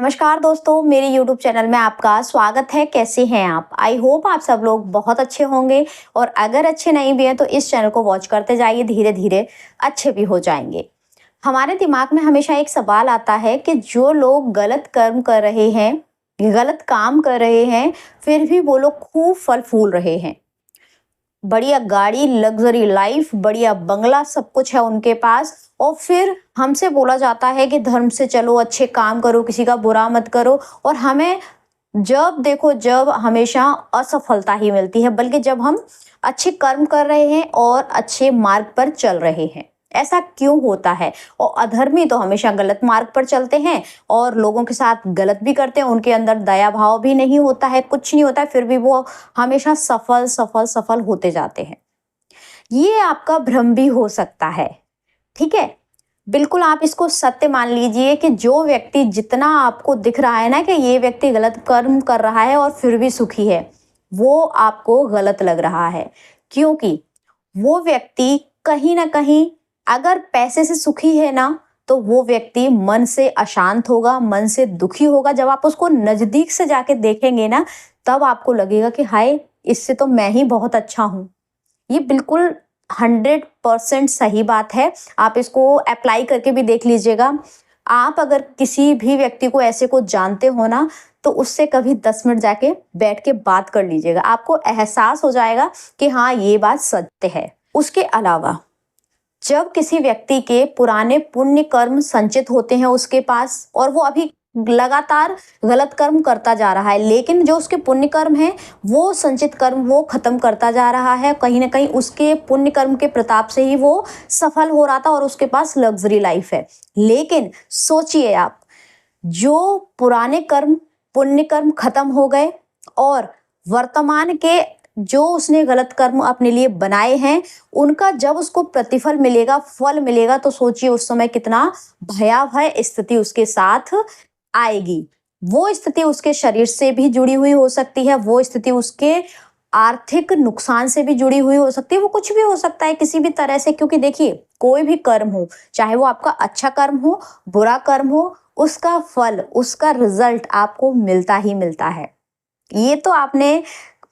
नमस्कार दोस्तों, मेरे YouTube चैनल में आपका स्वागत है। कैसे हैं आप? आई होप आप सब लोग बहुत अच्छे होंगे और अगर अच्छे नहीं भी हैं तो इस चैनल को वॉच करते जाइए, धीरे धीरे अच्छे भी हो जाएंगे। हमारे दिमाग में हमेशा एक सवाल आता है कि जो लोग गलत कर्म कर रहे हैं, गलत काम कर रहे हैं, फिर भी वो लोग खूब फल फूल रहे हैं। बढ़िया गाड़ी, लग्जरी लाइफ, बढ़िया बंगला, सब कुछ है उनके पास और फिर हमसे बोला जाता है कि धर्म से चलो, अच्छे काम करो, किसी का बुरा मत करो और हमें जब देखो जब हमेशा असफलता ही मिलती है, बल्कि जब हम अच्छे कर्म कर रहे हैं और अच्छे मार्ग पर चल रहे हैं। ऐसा क्यों होता है? और अधर्मी तो हमेशा गलत मार्ग पर चलते हैं और लोगों के साथ गलत भी करते हैं, उनके अंदर दया भाव भी नहीं होता है, कुछ नहीं होता है, फिर भी वो हमेशा सफल सफल सफल होते जाते हैं। ये आपका भ्रम भी हो सकता है, ठीक है? बिल्कुल आप इसको सत्य मान लीजिए कि जो व्यक्ति जितना आपको दिख रहा है ना कि ये व्यक्ति गलत कर्म कर रहा है और फिर भी सुखी है, वो आपको गलत लग रहा है। क्योंकि वो व्यक्ति कहीं ना कहीं अगर पैसे से सुखी है ना, तो वो व्यक्ति मन से अशांत होगा, मन से दुखी होगा। जब आप उसको नजदीक से जाके देखेंगे ना, तब आपको लगेगा कि हाय, इससे तो मैं ही बहुत अच्छा हूँ। ये बिल्कुल 100% सही बात है। आप इसको अप्लाई करके भी देख लीजिएगा। आप अगर किसी भी व्यक्ति को ऐसे को जानते हो ना, तो उससे कभी 10 मिनट जाके बैठ के बात कर लीजिएगा। आपको एहसास हो जाएगा कि हाँ, ये बात सत्य है। उसके अलावा जब किसी व्यक्ति के पुराने पुण्य कर्म संचित होते हैं उसके पास और वो अभी लगातार गलत कर्म करता जा रहा है, लेकिन जो उसके पुण्य कर्म है, वो संचित कर्म वो खत्म करता जा रहा है। कहीं ना कहीं उसके पुण्य कर्म के प्रताप से ही वो सफल हो रहा था और उसके पास लग्जरी लाइफ है। लेकिन सोचिए आप, जो पुराने कर्म पुण्य कर्म खत्म हो गए और वर्तमान के जो उसने गलत कर्म अपने लिए बनाए हैं, उनका जब उसको प्रतिफल मिलेगा, फल मिलेगा, तो सोचिए उस समय कितना भयावह स्थिति उसके साथ आएगी। वो स्थिति उसके शरीर से भी जुड़ी हुई हो सकती है, वो स्थिति उसके आर्थिक नुकसान से भी जुड़ी हुई हो सकती है, वो कुछ भी हो सकता है किसी भी तरह से। क्योंकि देखिए, कोई भी कर्म हो, चाहे वो आपका अच्छा कर्म हो, बुरा कर्म हो, उसका फल, उसका रिजल्ट आपको मिलता ही मिलता है। ये तो आपने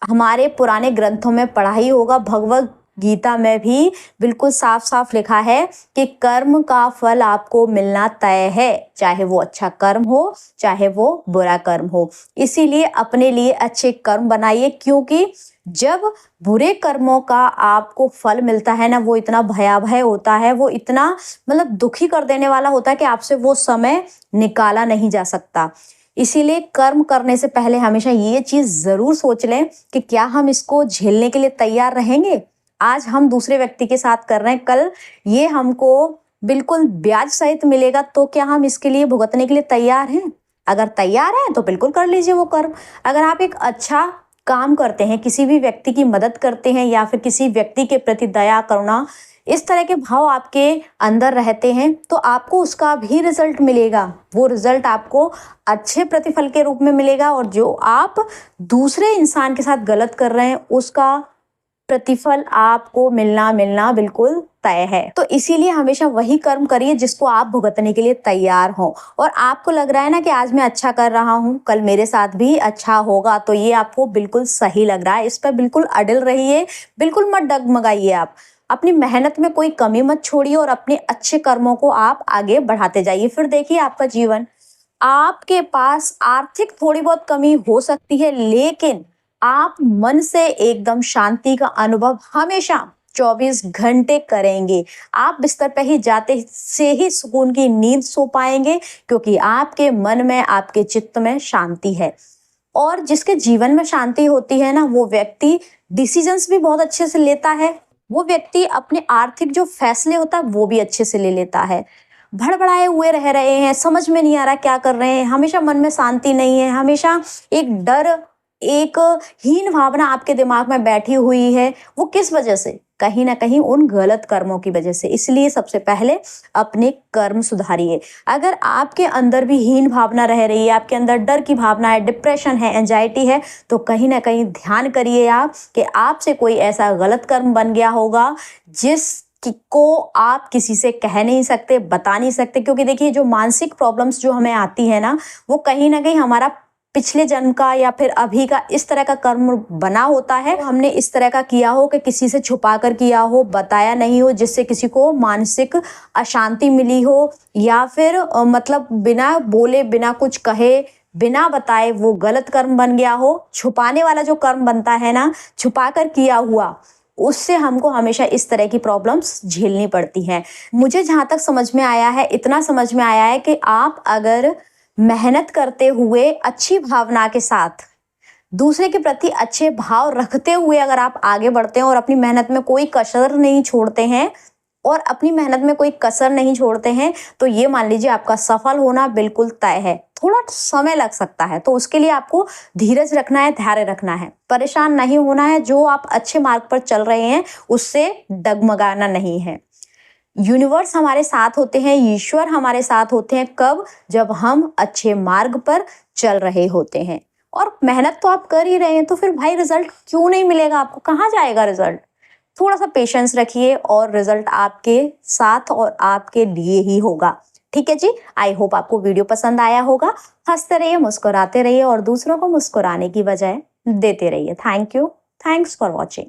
हमारे पुराने ग्रंथों में पढ़ा ही होगा। भगवत गीता में भी बिल्कुल साफ साफ लिखा है कि कर्म का फल आपको मिलना तय है, चाहे वो अच्छा कर्म हो, चाहे वो बुरा कर्म हो। इसीलिए अपने लिए अच्छे कर्म बनाइए, क्योंकि जब बुरे कर्मों का आपको फल मिलता है ना, वो इतना भयावह होता है, वो इतना मतलब दुखी कर देने वाला होता है कि आपसे वो समय निकाला नहीं जा सकता। इसीलिए कर्म करने से पहले हमेशा ये चीज जरूर सोच लें कि क्या हम इसको झेलने के लिए तैयार रहेंगे। आज हम दूसरे व्यक्ति के साथ कर रहे हैं, कल ये हमको बिल्कुल ब्याज सहित मिलेगा, तो क्या हम इसके लिए भुगतने के लिए तैयार हैं? अगर तैयार हैं तो बिल्कुल कर लीजिए वो कर्म। अगर आप एक अच्छा काम करते हैं, किसी भी व्यक्ति की मदद करते हैं या फिर किसी व्यक्ति के प्रति दया, करुणा, इस तरह के भाव आपके अंदर रहते हैं, तो आपको उसका भी रिजल्ट मिलेगा। वो रिजल्ट आपको अच्छे प्रतिफल के रूप में मिलेगा और जो आप दूसरे इंसान के साथ गलत कर रहे हैं, उसका प्रतिफल आपको मिलना मिलना बिल्कुल तय है। तो इसीलिए हमेशा वही कर्म करिए जिसको आप भुगतने के लिए तैयार हो। और आपको लग रहा है ना कि आज मैं अच्छा कर रहा हूँ, कल मेरे साथ भी अच्छा होगा, तो ये आपको बिल्कुल सही लग रहा है। इस पर बिल्कुल अडिल रहिए, बिल्कुल मत डगमगाइए। आप अपनी मेहनत में कोई कमी मत छोड़िए और अपने अच्छे कर्मों को आप आगे बढ़ाते जाइए। फिर देखिए आपका जीवन, आपके पास आर्थिक थोड़ी बहुत कमी हो सकती है, लेकिन आप मन से एकदम शांति का अनुभव हमेशा 24 घंटे करेंगे। आप बिस्तर पे ही जाते से ही सुकून की नींद सो पाएंगे, क्योंकि आपके मन में, आपके चित्त में शांति है। और जिसके जीवन में शांति होती है ना, वो व्यक्ति डिसीजंस भी बहुत अच्छे से लेता है। वो व्यक्ति अपने आर्थिक जो फैसले होता है वो भी अच्छे से ले लेता है। भड़बड़ाए हुए रह रहे हैं, समझ में नहीं आ रहा क्या कर रहे हैं, हमेशा मन में शांति नहीं है, हमेशा एक डर, एक हीन भावना आपके दिमाग में बैठी हुई है। वो किस वजह से? कहीं ना कहीं उन गलत कर्मों की वजह से। इसलिए सबसे पहले अपने कर्म सुधारिए। अगर आपके अंदर भी हीन भावना रह रही है, आपके अंदर डर की भावना है, डिप्रेशन है, एंजाइटी है, तो कहीं ना कहीं ध्यान करिए आप कि आपसे कोई ऐसा गलत कर्म बन गया होगा जिस को आप किसी से कह नहीं सकते, बता नहीं सकते, क्योंकि देखिए जो मानसिक प्रॉब्लम्स जो हमें आती है ना, वो कहीं ना कहीं हमारा पिछले जन्म का या फिर अभी का इस तरह का कर्म बना होता है। तो हमने इस तरह का किया हो कि किसी से छुपा कर किया हो, बताया नहीं हो, जिससे किसी को मानसिक अशांति मिली हो, या फिर मतलब बिना बोले, बिना कुछ कहे, बिना बताए वो गलत कर्म बन गया हो। छुपाने वाला जो कर्म बनता है ना, छुपा कर किया हुआ, उससे हमको हमेशा इस तरह की प्रॉब्लम्स झेलनी पड़ती हैं। मुझे जहाँ तक समझ में आया है, इतना समझ में आया है कि आप अगर मेहनत करते हुए अच्छी भावना के साथ, दूसरे के प्रति अच्छे भाव रखते हुए अगर आप आगे बढ़ते हैं और अपनी मेहनत में कोई कसर नहीं छोड़ते हैं, तो ये मान लीजिए आपका सफल होना बिल्कुल तय है। थोड़ा समय लग सकता है, तो उसके लिए आपको धीरज रखना है, धैर्य रखना है, परेशान नहीं होना है। जो आप अच्छे मार्ग पर चल रहे हैं उससे डगमगाना नहीं है। यूनिवर्स हमारे साथ होते हैं, ईश्वर हमारे साथ होते हैं, कब? जब हम अच्छे मार्ग पर चल रहे होते हैं। और मेहनत तो आप कर ही रहे हैं, तो फिर भाई रिजल्ट क्यों नहीं मिलेगा आपको? कहाँ जाएगा रिजल्ट? थोड़ा सा पेशेंस रखिए और रिजल्ट आपके साथ और आपके लिए ही होगा। ठीक है जी, आई होप आपको वीडियो पसंद आया होगा। हंसते रहिए, मुस्कुराते रहिए और दूसरों को मुस्कुराने की बजाय देते रहिए। Thank you, thanks for watching.